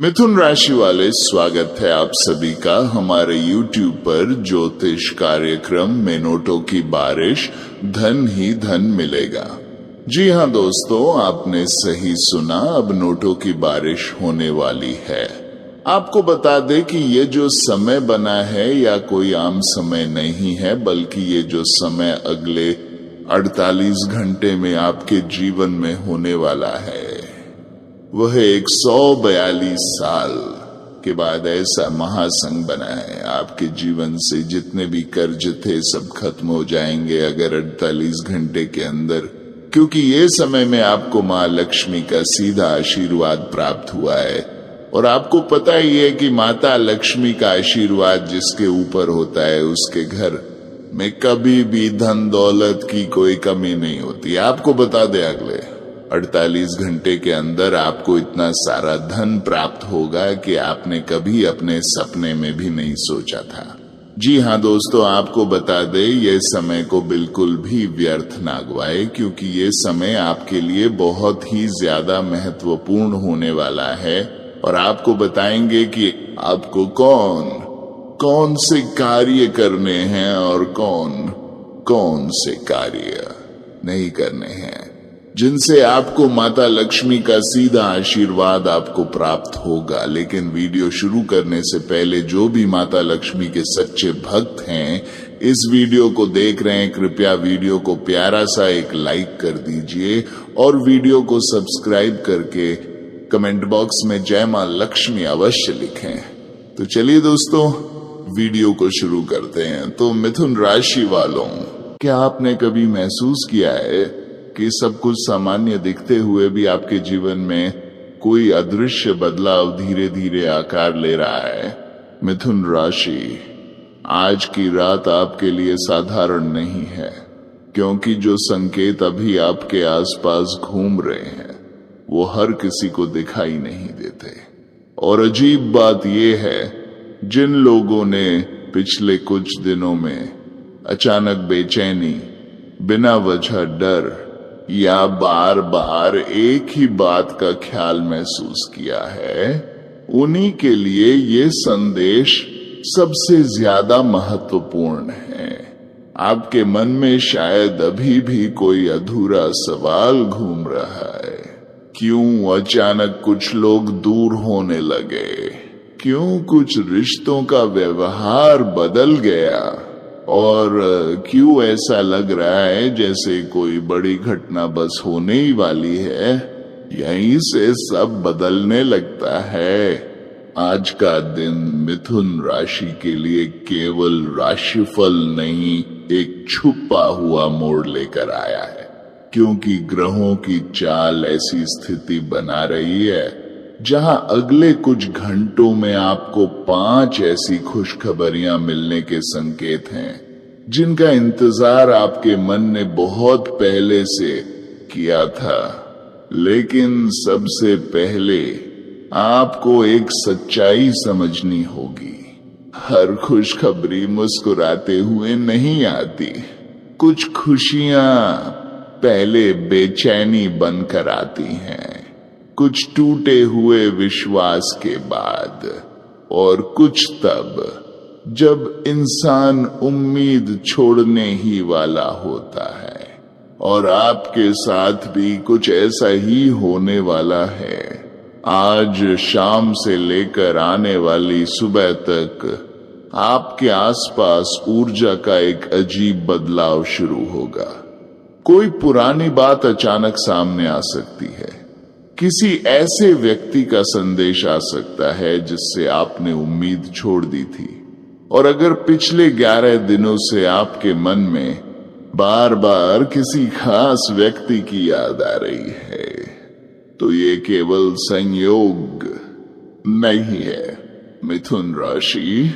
मिथुन राशि वाले, स्वागत है आप सभी का हमारे YouTube पर ज्योतिष कार्यक्रम में नोटों की बारिश, धन ही धन मिलेगा। जी हाँ दोस्तों, आपने सही सुना, अब नोटों की बारिश होने वाली है। आपको बता दें कि ये जो समय बना है या कोई आम समय नहीं है, बल्कि ये जो समय अगले 48 घंटे में आपके जीवन में होने वाला है वह 142 साल के बाद ऐसा महासंग बना है। आपके जीवन से जितने भी कर्ज थे सब खत्म हो जाएंगे अगर 48 घंटे के अंदर, क्योंकि ये समय में आपको माँ लक्ष्मी का सीधा आशीर्वाद प्राप्त हुआ है। और आपको पता ही है कि माता लक्ष्मी का आशीर्वाद जिसके ऊपर होता है उसके घर में कभी भी धन दौलत की कोई कमी नहीं होती। आपको बता दें, अगले 48 घंटे के अंदर आपको इतना सारा धन प्राप्त होगा कि आपने कभी अपने सपने में भी नहीं सोचा था। जी हाँ दोस्तों, आपको बता दें, ये समय को बिल्कुल भी व्यर्थ ना गवाए, क्योंकि ये समय आपके लिए बहुत ही ज्यादा महत्वपूर्ण होने वाला है। और आपको बताएंगे कि आपको कौन से कार्य करने हैं और कौन से कार्य नहीं करने हैं, जिनसे आपको माता लक्ष्मी का सीधा आशीर्वाद आपको प्राप्त होगा। लेकिन वीडियो शुरू करने से पहले जो भी माता लक्ष्मी के सच्चे भक्त हैं इस वीडियो को देख रहे हैं, कृपया वीडियो को प्यारा सा एक लाइक कर दीजिए और वीडियो को सब्सक्राइब करके कमेंट बॉक्स में जय मां लक्ष्मी अवश्य लिखें। तो चलिए दोस्तों, वीडियो को शुरू करते हैं। तो मिथुन राशि वालों, क्या आपने कभी महसूस किया है कि सब कुछ सामान्य दिखते हुए भी आपके जीवन में कोई अदृश्य बदलाव धीरे धीरे आकार ले रहा है? मिथुन राशि, आज की रात आपके लिए साधारण नहीं है, क्योंकि जो संकेत अभी आपके आसपास घूम रहे हैं वो हर किसी को दिखाई नहीं देते। और अजीब बात यह है, जिन लोगों ने पिछले कुछ दिनों में अचानक बेचैनी, बिना वजह डर या बार बार एक ही बात का ख्याल महसूस किया है, उन्हीं के लिए ये संदेश सबसे ज्यादा महत्वपूर्ण है। आपके मन में शायद अभी भी कोई अधूरा सवाल घूम रहा है। क्यों अचानक कुछ लोग दूर होने लगे? क्यों कुछ रिश्तों का व्यवहार बदल गया? और क्यों ऐसा लग रहा है जैसे कोई बड़ी घटना बस होने ही वाली है? यहीं से सब बदलने लगता है। आज का दिन मिथुन राशि के लिए केवल राशिफल नहीं, एक छुपा हुआ मोड़ लेकर आया है, क्योंकि ग्रहों की चाल ऐसी स्थिति बना रही है जहां अगले कुछ घंटों में आपको 5 ऐसी खुशखबरियां मिलने के संकेत हैं जिनका इंतजार आपके मन ने बहुत पहले से किया था। लेकिन सबसे पहले आपको एक सच्चाई समझनी होगी। हर खुशखबरी मुस्कुराते हुए नहीं आती। कुछ खुशियां पहले बेचैनी बनकर आती हैं, कुछ टूटे हुए विश्वास के बाद, और कुछ तब जब इंसान उम्मीद छोड़ने ही वाला होता है। और आपके साथ भी कुछ ऐसा ही होने वाला है। आज शाम से लेकर आने वाली सुबह तक आपके आसपास ऊर्जा का एक अजीब बदलाव शुरू होगा। कोई पुरानी बात अचानक सामने आ सकती है। किसी ऐसे व्यक्ति का संदेश आ सकता है जिससे आपने उम्मीद छोड़ दी थी। और अगर पिछले 11 दिनों से आपके मन में बार बार किसी खास व्यक्ति की याद आ रही है, तो ये केवल संयोग नहीं है। मिथुन राशि,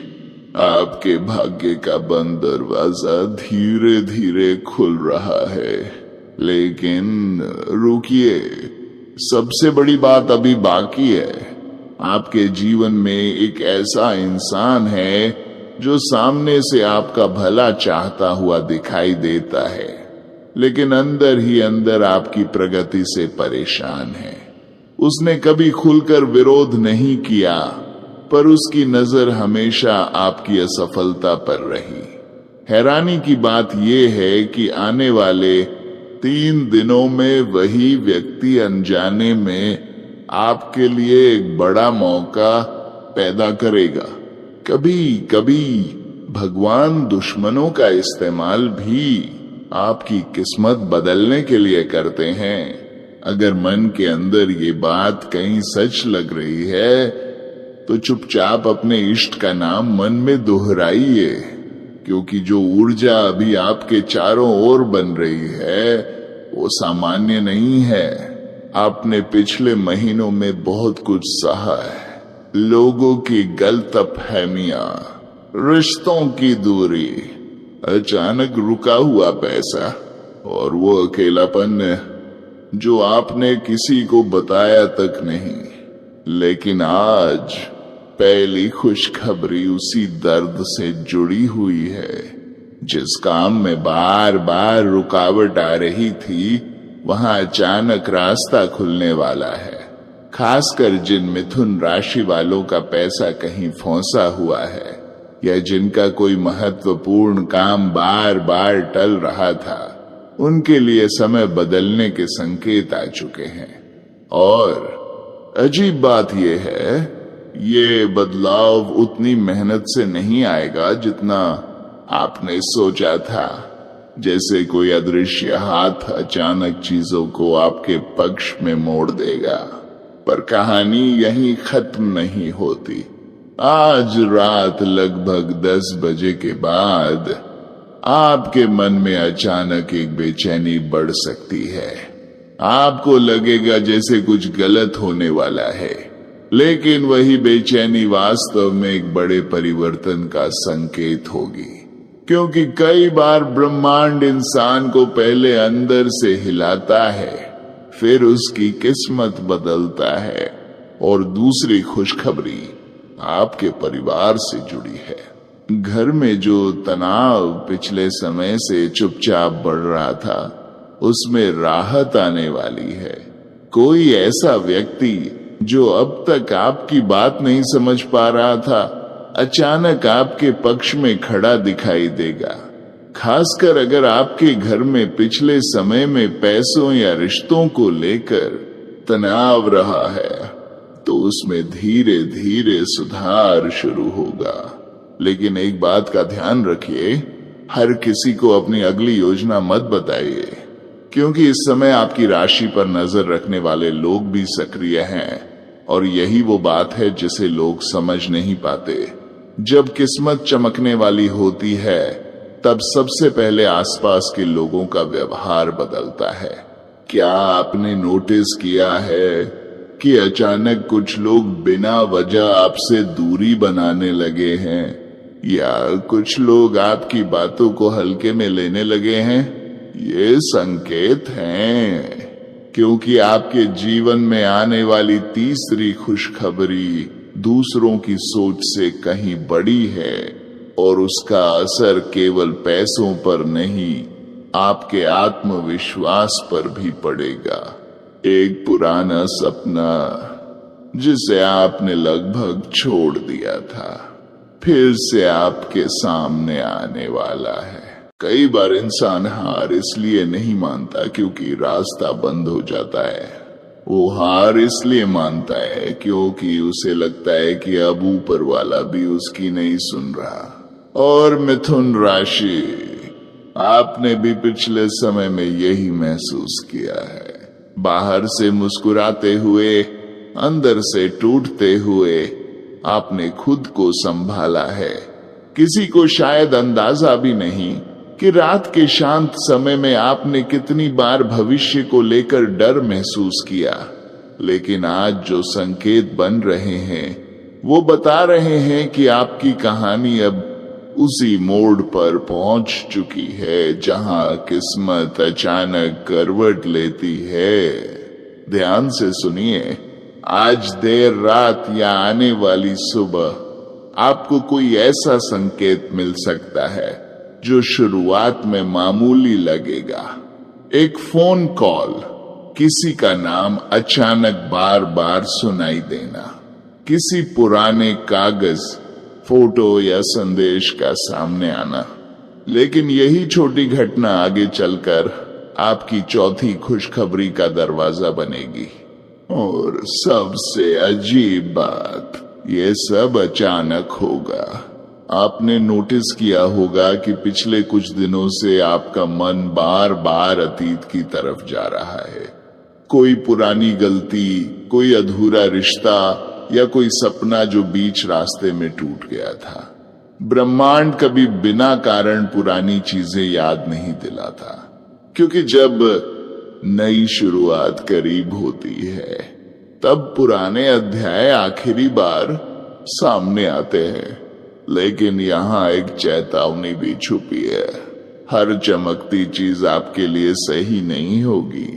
आपके भाग्य का बंद दरवाजा धीरे धीरे खुल रहा है। लेकिन रुकिए, सबसे बड़ी बात अभी बाकी है। आपके जीवन में एक ऐसा इंसान है जो सामने से आपका भला चाहता हुआ दिखाई देता है, लेकिन अंदर ही अंदर आपकी प्रगति से परेशान है। उसने कभी खुलकर विरोध नहीं किया, पर उसकी नजर हमेशा आपकी असफलता पर रही। हैरानी की बात यह है कि आने वाले 3 दिनों में वही व्यक्ति अनजाने में आपके लिए एक बड़ा मौका पैदा करेगा। कभी कभी भगवान दुश्मनों का इस्तेमाल भी आपकी किस्मत बदलने के लिए करते हैं। अगर मन के अंदर ये बात कहीं सच लग रही है तो चुपचाप अपने इष्ट का नाम मन में दोहराइए, क्योंकि जो ऊर्जा अभी आपके चारों ओर बन रही है वो सामान्य नहीं है। आपने पिछले महीनों में बहुत कुछ सहा है। लोगों की गलतफहमियां, रिश्तों की दूरी, अचानक रुका हुआ पैसा और वो अकेलापन जो आपने किसी को बताया तक नहीं। लेकिन आज पहली खुशखबरी उसी दर्द से जुड़ी हुई है। जिस काम में बार बार रुकावट आ रही थी, वहां अचानक रास्ता खुलने वाला है। खासकर जिन मिथुन राशि वालों का पैसा कहीं फंसा हुआ है या जिनका कोई महत्वपूर्ण काम बार बार टल रहा था, उनके लिए समय बदलने के संकेत आ चुके हैं। और अजीब बात यह है, ये बदलाव उतनी मेहनत से नहीं आएगा जितना आपने सोचा था। जैसे कोई अदृश्य हाथ अचानक चीजों को आपके पक्ष में मोड़ देगा। पर कहानी यहीं खत्म नहीं होती। आज रात लगभग 10 बजे के बाद आपके मन में अचानक एक बेचैनी बढ़ सकती है। आपको लगेगा जैसे कुछ गलत होने वाला है, लेकिन वही बेचैनी वास्तव में एक बड़े परिवर्तन का संकेत होगी। क्योंकि कई बार ब्रह्मांड इंसान को पहले अंदर से हिलाता है, फिर उसकी किस्मत बदलता है। और दूसरी खुशखबरी आपके परिवार से जुड़ी है। घर में जो तनाव पिछले समय से चुपचाप बढ़ रहा था, उसमें राहत आने वाली है। कोई ऐसा व्यक्ति जो अब तक आपकी बात नहीं समझ पा रहा था, अचानक आपके पक्ष में खड़ा दिखाई देगा। खासकर अगर आपके घर में पिछले समय में पैसों या रिश्तों को लेकर तनाव रहा है, तो उसमें धीरे धीरे सुधार शुरू होगा। लेकिन एक बात का ध्यान रखिए, हर किसी को अपनी अगली योजना मत बताइए, क्योंकि इस समय आपकी राशि पर नजर रखने वाले लोग भी सक्रिय हैं। और यही वो बात है जिसे लोग समझ नहीं पाते। जब किस्मत चमकने वाली होती है, तब सबसे पहले आसपास के लोगों का व्यवहार बदलता है। क्या आपने नोटिस किया है कि अचानक कुछ लोग बिना वजह आपसे दूरी बनाने लगे हैं, या कुछ लोग आपकी बातों को हल्के में लेने लगे हैं? ये संकेत हैं, क्योंकि आपके जीवन में आने वाली तीसरी खुशखबरी दूसरों की सोच से कहीं बड़ी है और उसका असर केवल पैसों पर नहीं, आपके आत्मविश्वास पर भी पड़ेगा। एक पुराना सपना जिसे आपने लगभग छोड़ दिया था, फिर से आपके सामने आने वाला है। कई बार इंसान हार इसलिए नहीं मानता क्योंकि रास्ता बंद हो जाता है। वो हार इसलिए मानता है क्योंकि उसे लगता है कि अब ऊपर वाला भी उसकी नहीं सुन रहा। और मिथुन राशि, आपने भी पिछले समय में यही महसूस किया है। बाहर से मुस्कुराते हुए, अंदर से टूटते हुए आपने खुद को संभाला है। किसी को शायद अंदाजा भी नहीं कि रात के शांत समय में आपने कितनी बार भविष्य को लेकर डर महसूस किया। लेकिन आज जो संकेत बन रहे हैं, वो बता रहे हैं कि आपकी कहानी अब उसी मोड़ पर पहुंच चुकी है जहां किस्मत अचानक करवट लेती है। ध्यान से सुनिए, आज देर रात या आने वाली सुबह आपको कोई ऐसा संकेत मिल सकता है जो शुरुआत में मामूली लगेगा। एक फोन कॉल, किसी का नाम अचानक बार बार सुनाई देना, किसी पुराने कागज, फोटो या संदेश का सामने आना। लेकिन यही छोटी घटना आगे चलकर आपकी चौथी खुशखबरी का दरवाजा बनेगी। और सबसे अजीब बात, ये सब अचानक होगा। आपने नोटिस किया होगा कि पिछले कुछ दिनों से आपका मन बार बार अतीत की तरफ जा रहा है। कोई पुरानी गलती, कोई अधूरा रिश्ता या कोई सपना जो बीच रास्ते में टूट गया था। ब्रह्मांड कभी बिना कारण पुरानी चीजें याद नहीं दिलाता, क्योंकि जब नई शुरुआत करीब होती है तब पुराने अध्याय आखिरी बार सामने आते हैं। लेकिन यहाँ एक चेतावनी भी छुपी है। हर चमकती चीज आपके लिए सही नहीं होगी।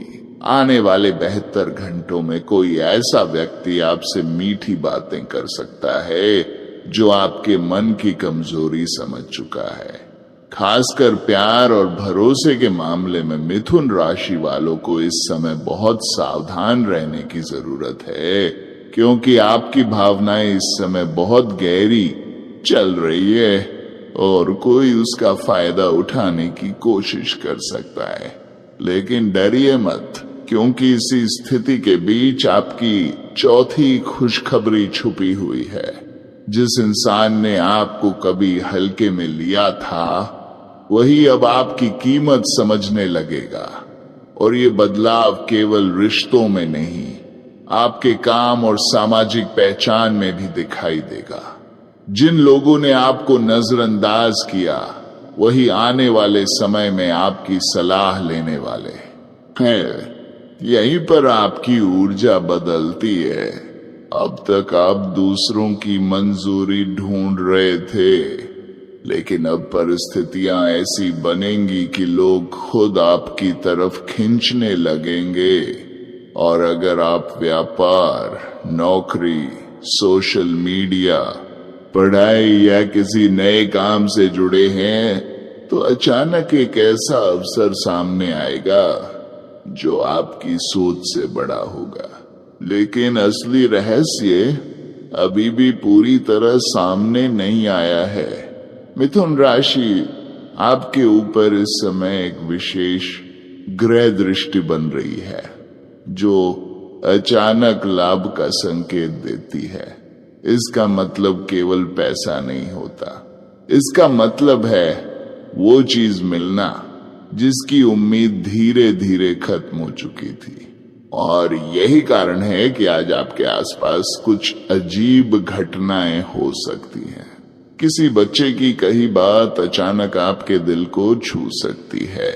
आने वाले 72 घंटों में कोई ऐसा व्यक्ति आपसे मीठी बातें कर सकता है जो आपके मन की कमजोरी समझ चुका है। खासकर प्यार और भरोसे के मामले में मिथुन राशि वालों को इस समय बहुत सावधान रहने की जरूरत है, क्योंकि आपकी भावनाएं इस समय बहुत गहरी चल रही है और कोई उसका फायदा उठाने की कोशिश कर सकता है। लेकिन डरिए मत, क्योंकि इसी स्थिति के बीच आपकी चौथी खुशखबरी छुपी हुई है। जिस इंसान ने आपको कभी हल्के में लिया था, वही अब आपकी कीमत समझने लगेगा। और ये बदलाव केवल रिश्तों में नहीं, आपके काम और सामाजिक पहचान में भी दिखाई देगा। जिन लोगों ने आपको नजरअंदाज किया, वही आने वाले समय में आपकी सलाह लेने वाले हैं। यहीं पर आपकी ऊर्जा बदलती है। अब तक आप दूसरों की मंजूरी ढूंढ रहे थे, लेकिन अब परिस्थितियां ऐसी बनेंगी कि लोग खुद आपकी तरफ खींचने लगेंगे। और अगर आप व्यापार, नौकरी, सोशल मीडिया, पढ़ाई या किसी नए काम से जुड़े हैं, तो अचानक एक ऐसा अवसर सामने आएगा जो आपकी सोच से बड़ा होगा। लेकिन असली रहस्य अभी भी पूरी तरह सामने नहीं आया है। मिथुन राशि, आपके ऊपर इस समय एक विशेष ग्रह दृष्टि बन रही है, जो अचानक लाभ का संकेत देती है। इसका मतलब केवल पैसा नहीं होता, इसका मतलब है वो चीज मिलना जिसकी उम्मीद धीरे धीरे खत्म हो चुकी थी। और यही कारण है कि आज आपके आसपास कुछ अजीब घटनाएं हो सकती हैं। किसी बच्चे की कही बात अचानक आपके दिल को छू सकती है।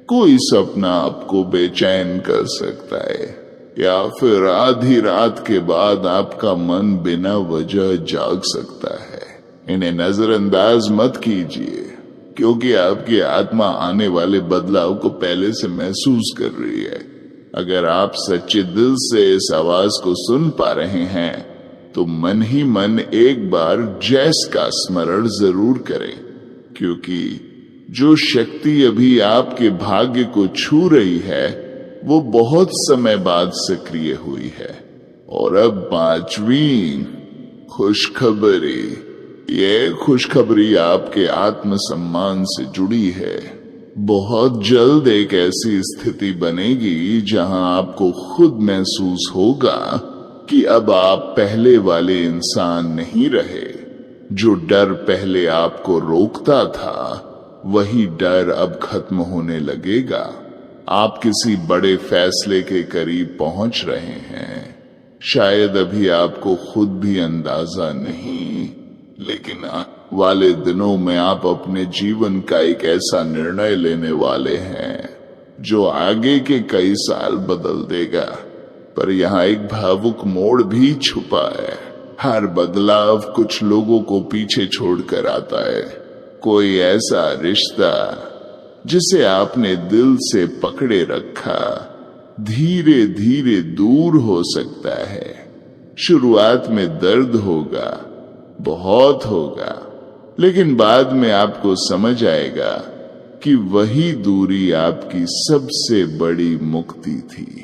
कोई सपना आपको बेचैन कर सकता है, या फिर आधी रात के बाद आपका मन बिना वजह जाग सकता है। इन्हें नजरअंदाज मत कीजिए, क्योंकि आपकी आत्मा आने वाले बदलाव को पहले से महसूस कर रही है। अगर आप सच्चे दिल से इस आवाज को सुन पा रहे हैं, तो मन ही मन एक बार जैस का स्मरण जरूर करें, क्योंकि जो शक्ति अभी आपके भाग्य को छू रही है, वो बहुत समय बाद सक्रिय हुई है। और अब 5वीं खुशखबरी, ये खुशखबरी आपके आत्मसम्मान से जुड़ी है। बहुत जल्द एक ऐसी स्थिति बनेगी जहां आपको खुद महसूस होगा कि अब आप पहले वाले इंसान नहीं रहे। जो डर पहले आपको रोकता था, वही डर अब खत्म होने लगेगा। आप किसी बड़े फैसले के करीब पहुंच रहे हैं। शायद अभी आपको खुद भी अंदाजा नहीं, लेकिन वाले दिनों में आप अपने जीवन का एक ऐसा निर्णय लेने वाले हैं जो आगे के कई साल बदल देगा। पर यहाँ एक भावुक मोड़ भी छुपा है। हर बदलाव कुछ लोगों को पीछे छोड़कर आता है। कोई ऐसा रिश्ता जिसे आपने दिल से पकड़े रखा, धीरे धीरे दूर हो सकता है। शुरुआत में दर्द होगा, बहुत होगा, लेकिन बाद में आपको समझ आएगा कि वही दूरी आपकी सबसे बड़ी मुक्ति थी।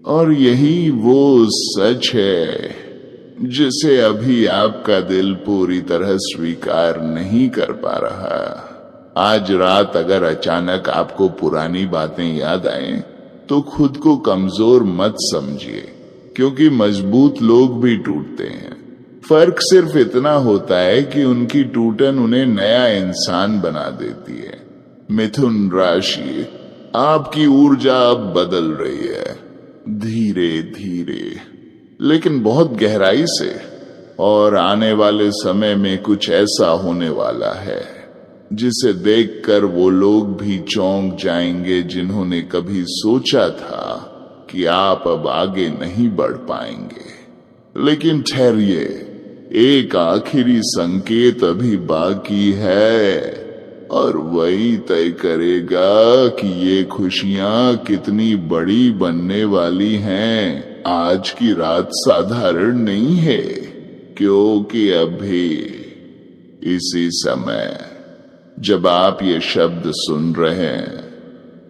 और यही वो सच है जिसे अभी आपका दिल पूरी तरह स्वीकार नहीं कर पा रहा। आज रात अगर अचानक आपको पुरानी बातें याद आएं, तो खुद को कमजोर मत समझिए, क्योंकि मजबूत लोग भी टूटते हैं। फर्क सिर्फ इतना होता है कि उनकी टूटन उन्हें नया इंसान बना देती है। मिथुन राशि, आपकी ऊर्जा अब बदल रही है, धीरे धीरे लेकिन बहुत गहराई से, और आने वाले समय में कुछ ऐसा होने वाला है जिसे देखकर वो लोग भी चौंक जाएंगे जिन्होंने कभी सोचा था कि आप अब आगे नहीं बढ़ पाएंगे। लेकिन ठहरिए, एक आखिरी संकेत अभी बाकी है, और वही तय करेगा कि ये खुशियां कितनी बड़ी बनने वाली हैं। आज की रात साधारण नहीं है, क्योंकि अभी इसी समय जब आप ये शब्द सुन रहे हैं,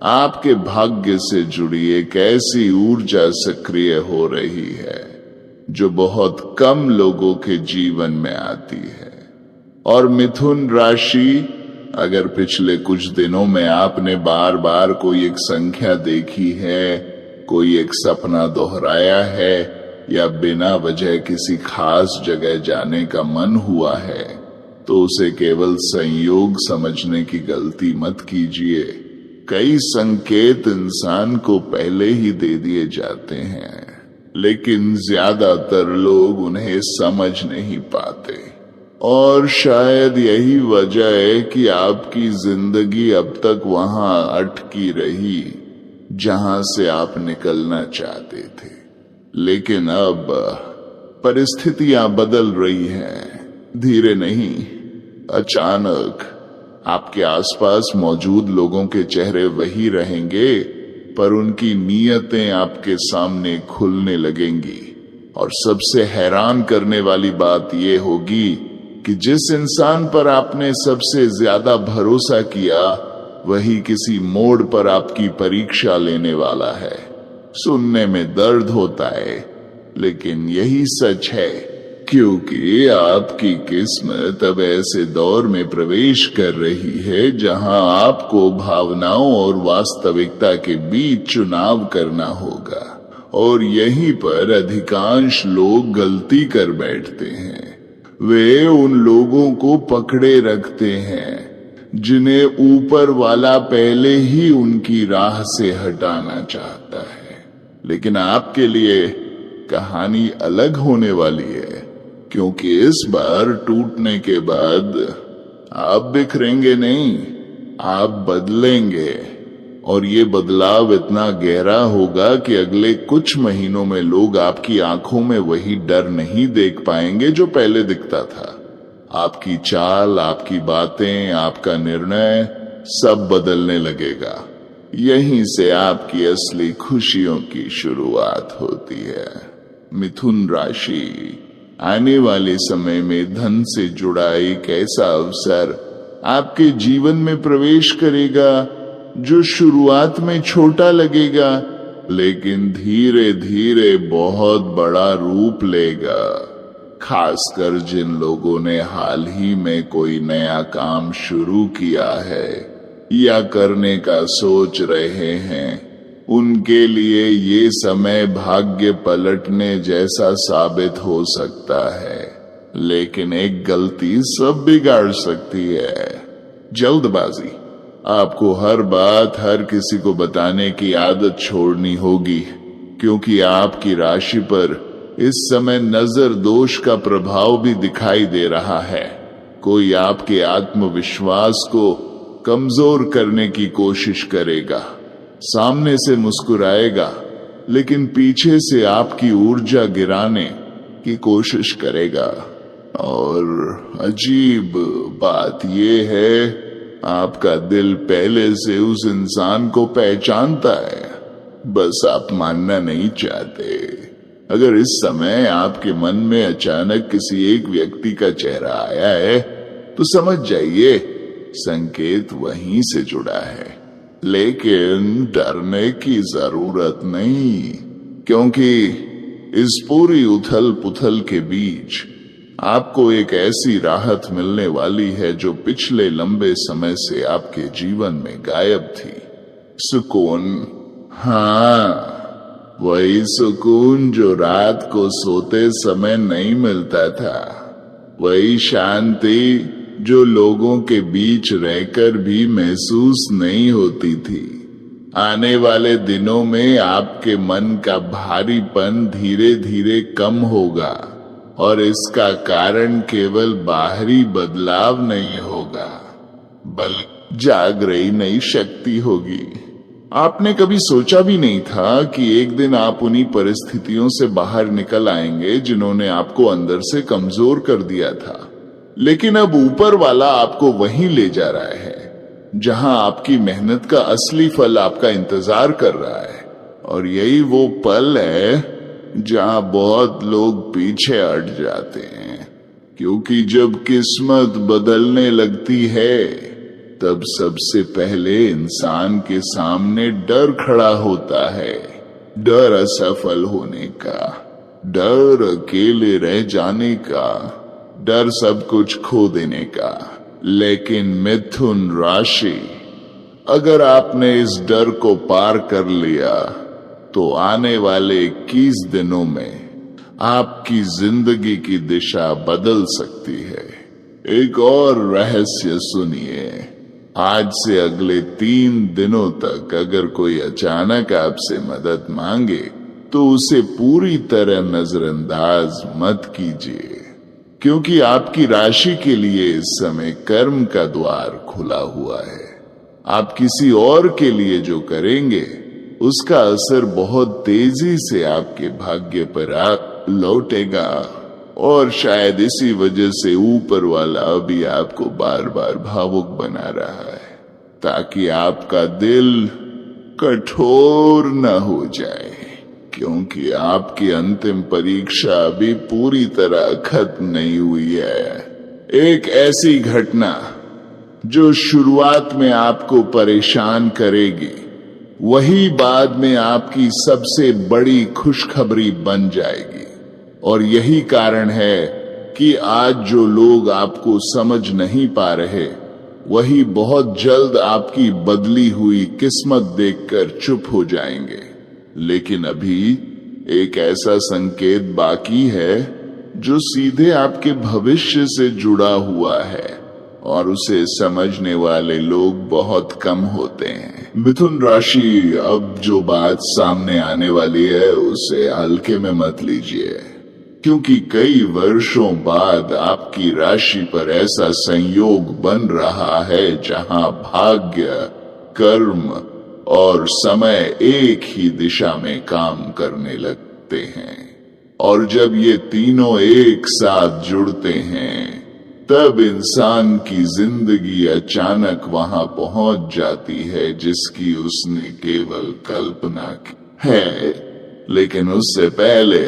आपके भाग्य से जुड़ी एक ऐसी ऊर्जा सक्रिय हो रही है जो बहुत कम लोगों के जीवन में आती है। और मिथुन राशि, अगर पिछले कुछ दिनों में आपने बार बार कोई एक संख्या देखी है, कोई एक सपना दोहराया है, या बिना वजह किसी खास जगह जाने का मन हुआ है, तो उसे केवल संयोग समझने की गलती मत कीजिए। कई संकेत इंसान को पहले ही दे दिए जाते हैं, लेकिन ज्यादातर लोग उन्हें समझ नहीं पाते। और शायद यही वजह है कि आपकी जिंदगी अब तक वहां अटकी रही जहां से आप निकलना चाहते थे। लेकिन अब परिस्थितियां बदल रही हैं, धीरे नहीं, अचानक। आपके आसपास मौजूद लोगों के चेहरे वही रहेंगे, पर उनकी नीयतें आपके सामने खुलने लगेंगी। और सबसे हैरान करने वाली बात यह होगी कि जिस इंसान पर आपने सबसे ज्यादा भरोसा किया, वही किसी मोड़ पर आपकी परीक्षा लेने वाला है। सुनने में दर्द होता है, लेकिन यही सच है, क्योंकि आपकी किस्मत अब ऐसे दौर में प्रवेश कर रही है जहां आपको भावनाओं और वास्तविकता के बीच चुनाव करना होगा। और यहीं पर अधिकांश लोग गलती कर बैठते हैं। वे उन लोगों को पकड़े रखते हैं जिन्हें ऊपर वाला पहले ही उनकी राह से हटाना चाहता है। लेकिन आपके लिए कहानी अलग होने वाली है, क्योंकि इस बार टूटने के बाद आप बिखरेंगे नहीं, आप बदलेंगे। और ये बदलाव इतना गहरा होगा कि अगले कुछ महीनों में लोग आपकी आंखों में वही डर नहीं देख पाएंगे जो पहले दिखता था। आपकी चाल, आपकी बातें, आपका निर्णय सब बदलने लगेगा। यहीं से आपकी असली खुशियों की शुरुआत होती है। मिथुन राशि, आने वाले समय में धन से जुड़ा एक ऐसा अवसर आपके जीवन में प्रवेश करेगा जो शुरुआत में छोटा लगेगा, लेकिन धीरे धीरे बहुत बड़ा रूप लेगा। खासकर जिन लोगों ने हाल ही में कोई नया काम शुरू किया है या करने का सोच रहे हैं, उनके लिए ये समय भाग्य पलटने जैसा साबित हो सकता है। लेकिन एक गलती सब बिगाड़ सकती है, जल्दबाजी। आपको हर बात हर किसी को बताने की आदत छोड़नी होगी, क्योंकि आपकी राशि पर इस समय नजर दोष का प्रभाव भी दिखाई दे रहा है। कोई आपके आत्मविश्वास को कमजोर करने की कोशिश करेगा, सामने से मुस्कुराएगा, लेकिन पीछे से आपकी ऊर्जा गिराने की कोशिश करेगा। और अजीब बात यह है, आपका दिल पहले से उस इंसान को पहचानता है, बस आप मानना नहीं चाहते। अगर इस समय आपके मन में अचानक किसी एक व्यक्ति का चेहरा आया है, तो समझ जाइए संकेत वहीं से जुड़ा है। लेकिन डरने की जरूरत नहीं, क्योंकि इस पूरी उथल पुथल के बीच आपको एक ऐसी राहत मिलने वाली है जो पिछले लंबे समय से आपके जीवन में गायब थी। सुकून, हाँ, वही सुकून जो रात को सोते समय नहीं मिलता था, वही शांति जो लोगों के बीच रहकर भी महसूस नहीं होती थी। आने वाले दिनों में आपके मन का भारीपन धीरे धीरे कम होगा और इसका कारण केवल बाहरी बदलाव नहीं होगा, बल्कि जाग रही नई शक्ति होगी। आपने कभी सोचा भी नहीं था कि एक दिन आप उन्हीं परिस्थितियों से बाहर निकल आएंगे जिन्होंने आपको अंदर से कमजोर कर दिया था, लेकिन अब ऊपर वाला आपको वहीं ले जा रहा है जहां आपकी मेहनत का असली फल आपका इंतजार कर रहा है। और यही वो पल है जहां बहुत लोग पीछे हट जाते हैं, क्योंकि जब किस्मत बदलने लगती है तब सबसे पहले इंसान के सामने डर खड़ा होता है। डर असफल होने का, डर अकेले रह जाने का, डर सब कुछ खो देने का। लेकिन मिथुन राशि, अगर आपने इस डर को पार कर लिया तो आने वाले 21 दिनों में आपकी जिंदगी की दिशा बदल सकती है। एक और रहस्य सुनिए, आज से अगले 3 दिनों तक अगर कोई अचानक आपसे मदद मांगे तो उसे पूरी तरह नजरअंदाज मत कीजिए, क्योंकि आपकी राशि के लिए इस समय कर्म का द्वार खुला हुआ है। आप किसी और के लिए जो करेंगे उसका असर बहुत तेजी से आपके भाग्य पर लौटेगा, और शायद इसी वजह से ऊपर वाला अभी आपको बार बार भावुक बना रहा है, ताकि आपका दिल कठोर न हो जाए, क्योंकि आपकी अंतिम परीक्षा अभी पूरी तरह खत्म नहीं हुई है। एक ऐसी घटना जो शुरुआत में आपको परेशान करेगी, वही बाद में आपकी सबसे बड़ी खुशखबरी बन जाएगी। और यही कारण है कि आज जो लोग आपको समझ नहीं पा रहे, वही बहुत जल्द आपकी बदली हुई किस्मत देखकर चुप हो जाएंगे। लेकिन अभी एक ऐसा संकेत बाकी है जो सीधे आपके भविष्य से जुड़ा हुआ है, और उसे समझने वाले लोग बहुत कम होते हैं। मिथुन राशि, अब जो बात सामने आने वाली है उसे हल्के में मत लीजिए, क्योंकि कई वर्षों बाद आपकी राशि पर ऐसा संयोग बन रहा है जहां भाग्य, कर्म और समय एक ही दिशा में काम करने लगते हैं। और जब ये तीनों एक साथ जुड़ते हैं तब इंसान की जिंदगी अचानक वहां पहुंच जाती है जिसकी उसने केवल कल्पना की है। लेकिन उससे पहले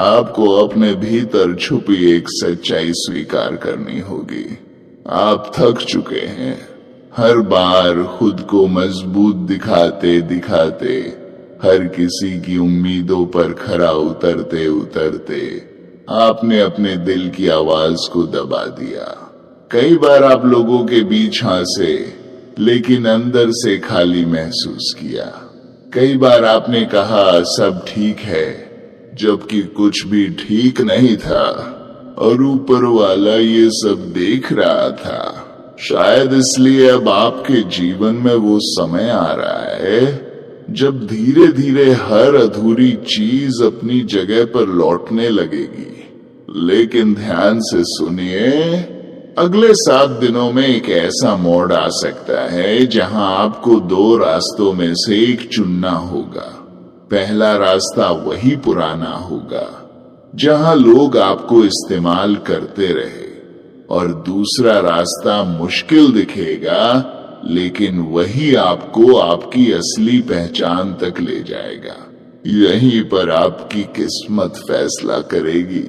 आपको अपने भीतर छुपी एक सच्चाई स्वीकार करनी होगी। आप थक चुके हैं, हर बार खुद को मजबूत दिखाते दिखाते, हर किसी की उम्मीदों पर खरा उतरते उतरते आपने अपने दिल की आवाज को दबा दिया। कई बार आप लोगों के बीच हंसे, लेकिन अंदर से खाली महसूस किया। कई बार आपने कहा सब ठीक है, जबकि कुछ भी ठीक नहीं था, और ऊपर वाला ये सब देख रहा था। शायद इसलिए अब आपके जीवन में वो समय आ रहा है जब धीरे धीरे हर अधूरी चीज अपनी जगह पर लौटने लगेगी। लेकिन ध्यान से सुनिए, अगले 7 दिनों में एक ऐसा मोड़ आ सकता है जहां आपको 2 रास्तों में से एक चुनना होगा। पहला रास्ता वही पुराना होगा जहां लोग आपको इस्तेमाल करते रहे, और दूसरा रास्ता मुश्किल दिखेगा, लेकिन वही आपको आपकी असली पहचान तक ले जाएगा। यहीं पर आपकी किस्मत फैसला करेगी,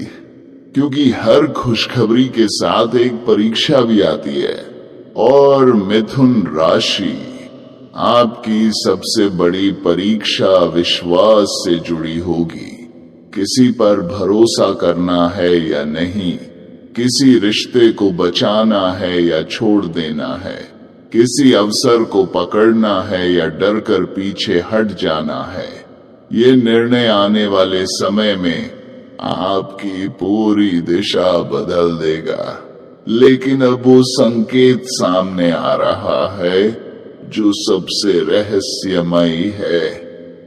क्योंकि हर खुशखबरी के साथ एक परीक्षा भी आती है। और मिथुन राशि, आपकी सबसे बड़ी परीक्षा विश्वास से जुड़ी होगी। किसी पर भरोसा करना है या नहीं, किसी रिश्ते को बचाना है या छोड़ देना है, किसी अवसर को पकड़ना है या डर कर पीछे हट जाना है। ये निर्णय आने वाले समय में आपकी पूरी दिशा बदल देगा। लेकिन अब वो संकेत सामने आ रहा है जो सबसे रहस्यमयी है।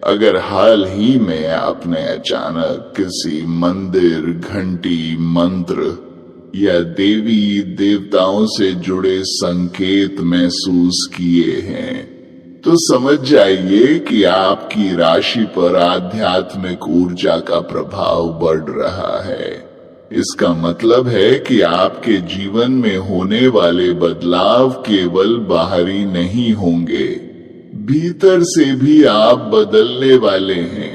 अगर हाल ही में आपने अचानक किसी मंदिर, घंटी, मंत्र या देवी देवताओं से जुड़े संकेत महसूस किए हैं, तो समझ जाइए कि आपकी राशि पर आध्यात्मिक ऊर्जा का प्रभाव बढ़ रहा है। इसका मतलब है कि आपके जीवन में होने वाले बदलाव केवल बाहरी नहीं होंगे, भीतर से भी आप बदलने वाले हैं।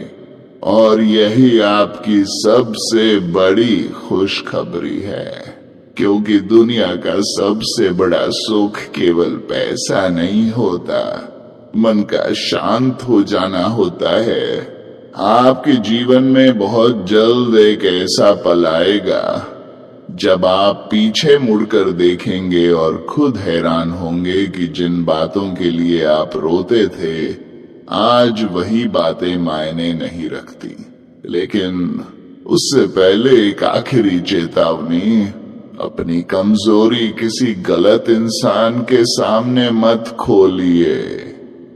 और यही आपकी सबसे बड़ी खुशखबरी है, क्योंकि दुनिया का सबसे बड़ा सुख केवल पैसा नहीं होता, मन का शांत हो जाना होता है। आपके जीवन में बहुत जल्द एक ऐसा पल आएगा जब आप पीछे मुड़कर देखेंगे और खुद हैरान होंगे कि जिन बातों के लिए आप रोते थे, आज वही बातें मायने नहीं रखती। लेकिन उससे पहले एक आखिरी चेतावनी, अपनी कमजोरी किसी गलत इंसान के सामने मत खोलिए।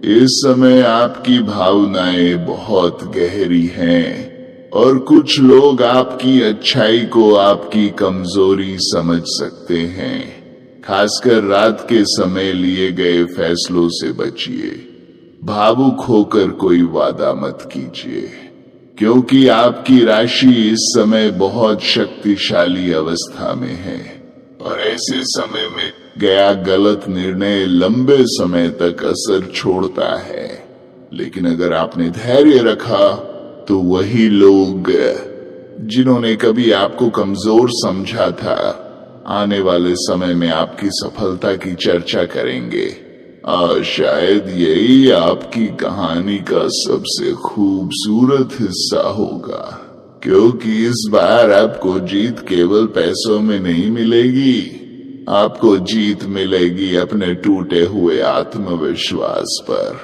इस समय आपकी भावनाएं बहुत गहरी हैं और कुछ लोग आपकी अच्छाई को आपकी कमजोरी समझ सकते हैं। खासकर रात के समय लिए गए फैसलों से बचिए। भावुक होकर कोई वादा मत कीजिए, क्योंकि आपकी राशि इस समय बहुत शक्तिशाली अवस्था में है और ऐसे समय में गया गलत निर्णय लंबे समय तक असर छोड़ता है। लेकिन अगर आपने धैर्य रखा तो वही लोग जिन्होंने कभी आपको कमजोर समझा था, आने वाले समय में आपकी सफलता की चर्चा करेंगे। और शायद यही आपकी कहानी का सबसे खूबसूरत हिस्सा होगा, क्योंकि इस बार आपको जीत केवल पैसों में नहीं मिलेगी, आपको जीत मिलेगी अपने टूटे हुए आत्मविश्वास पर,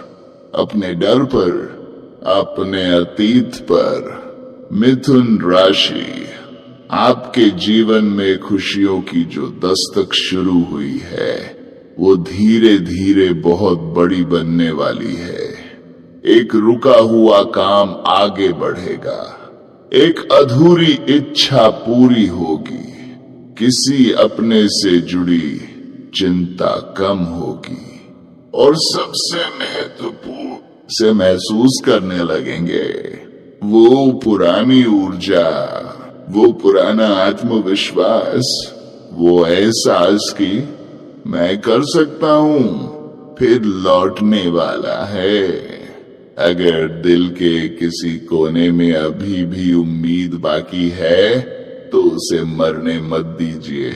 अपने डर पर, अपने अतीत पर। मिथुन राशि, आपके जीवन में खुशियों की जो दस्तक शुरू हुई है वो धीरे धीरे बहुत बड़ी बनने वाली है। एक रुका हुआ काम आगे बढ़ेगा, एक अधूरी इच्छा पूरी होगी, किसी अपने से जुड़ी चिंता कम होगी और सबसे महत्वपूर्ण से महसूस करने लगेंगे वो पुरानी ऊर्जा, वो पुराना आत्मविश्वास, वो एहसास कि मैं कर सकता हूं, फिर लौटने वाला है। अगर दिल के किसी कोने में अभी भी उम्मीद बाकी है तो उसे मरने मत दीजिए,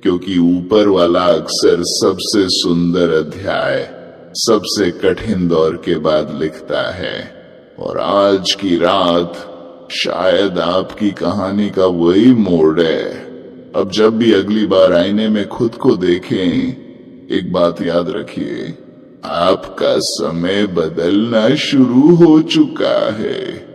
क्योंकि ऊपर वाला अक्सर सबसे सुंदर अध्याय सबसे कठिन दौर के बाद लिखता है। और आज की रात शायद आपकी कहानी का वही मोड़ है। अब जब भी अगली बार आईने में खुद को देखें, एक बात याद रखिए, आपका समय बदलना शुरू हो चुका है।